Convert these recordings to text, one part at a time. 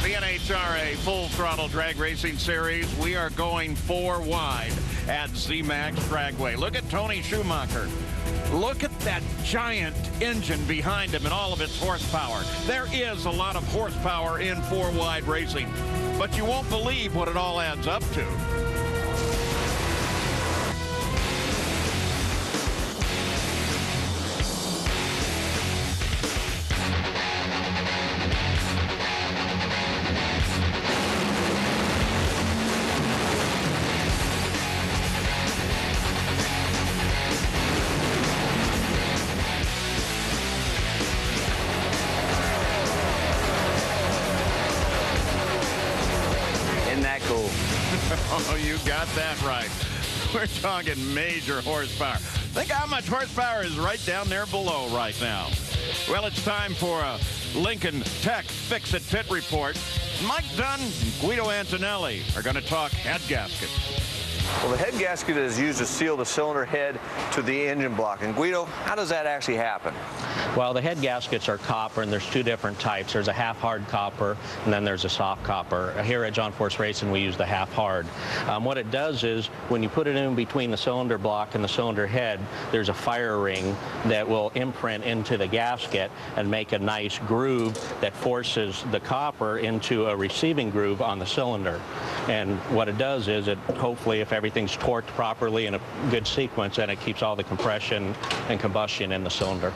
The NHRA Full Throttle Drag Racing Series. We are going 4 wide at ZMAX Dragway. Look at Tony Schumacher. Look at that giant engine behind him and all of its horsepower. There is a lot of horsepower in 4 wide racing, but you won't believe what it all adds up to. Cool. Oh, you got that right. We're talking major horsepower. Think how much horsepower is right down there below right now. Well, it's time for a Lincoln Tech Fix-It Pit Report. Mike Dunn and Guido Antonelli are going to talk head gaskets. Well, the head gasket is used to seal the cylinder head to the engine block. And Guido, how does that actually happen? Well, the head gaskets are copper, and there's 2 different types. There's a half-hard copper, and then there's a soft copper. Here at John Force Racing, we use the half-hard. What it does is, when you put it in between the cylinder block and the cylinder head, there's a fire ring that will imprint into the gasket and make a nice groove that forces the copper into a receiving groove on the cylinder. And what it does is, it hopefully, if everything's torqued properly in a good sequence, then it keeps all the compression and combustion in the cylinder.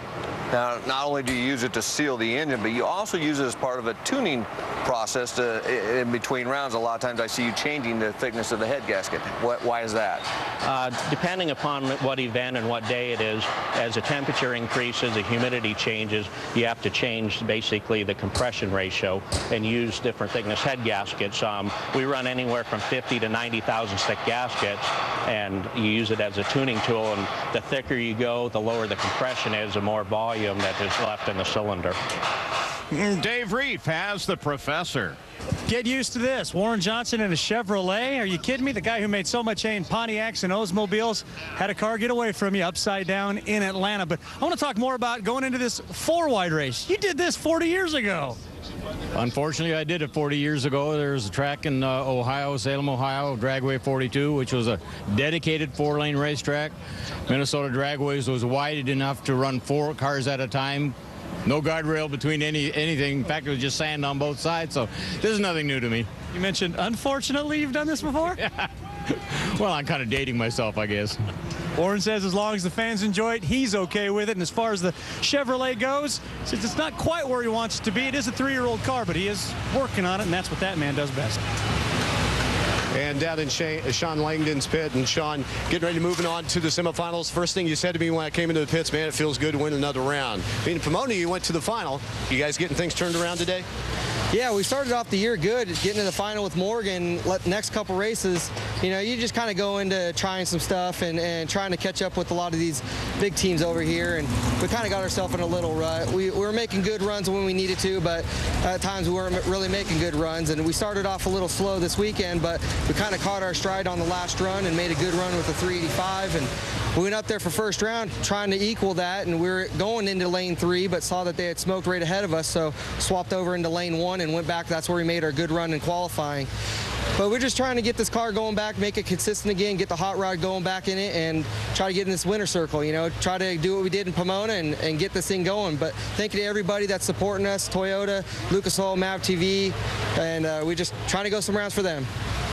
Now, not only do you use it to seal the engine, but you also use it as part of a tuning process in between rounds. A lot of times I see you changing the thickness of the head gasket. Why is that? Depending upon what event and what day it is, as the temperature increases, the humidity changes, you have to change basically the compression ratio and use different thickness head gaskets. We run anywhere from 50 to 90 thousandths thick gaskets, and you use it as a tuning tool, and the thicker you go, the lower the compression is, the more volume that is left in the cylinder. Dave Reef has the professor. Get used to this. Warren Johnson in a Chevrolet. Are you kidding me? The guy who made so much hay in Pontiacs and Oldsmobiles had a car get away from you upside down in Atlanta. But I want to talk more about going into this 4-wide race. You did this 40 years ago. Unfortunately, I did it 40 years ago. There was a track in Ohio, Salem, Ohio, Dragway 42, which was a dedicated 4-lane racetrack. Minnesota Dragways was wide enough to run 4 cars at a time. No guardrail between anything. In fact, it was just sand on both sides, so this is nothing new to me. You mentioned, unfortunately, you've done this before? Yeah. Well, I'm kind of dating myself, I guess. Warren says as long as the fans enjoy it, he's okay with it. And as far as the Chevrolet goes, since it's not quite where he wants it to be, it is a 3-year-old car, but he is working on it, and that's what that man does best. And down in Sean Langdon's pit, and Sean getting ready to move on to the semifinals. First thing you said to me when I came into the pits, man, it feels good to win another round. Being Pomona, you went to the final. You guys getting things turned around today? Yeah, we started off the year good, getting to the final with Morgan. Next couple races, you know, you just kind of go into trying some stuff and trying to catch up with a lot of these big teams over here, and we kind of got ourselves in a little rut. We were making good runs when we needed to, but at times we weren't really making good runs, and we started off a little slow this weekend, but we kind of caught our stride on the last run and made a good run with the 385, and we went up there for first round trying to equal that, and we were going into lane 3, but saw that they had smoked right ahead of us, so swapped over into lane 1 and went back. That's where we made our good run in qualifying. But we're just trying to get this car going back, make it consistent again, get the hot rod going back in it, and try to get in this winner circle, you know, try to do what we did in Pomona and get this thing going. But thank you to everybody that's supporting us, Toyota, Lucas Oil, Mav TV, and we just trying to go some rounds for them.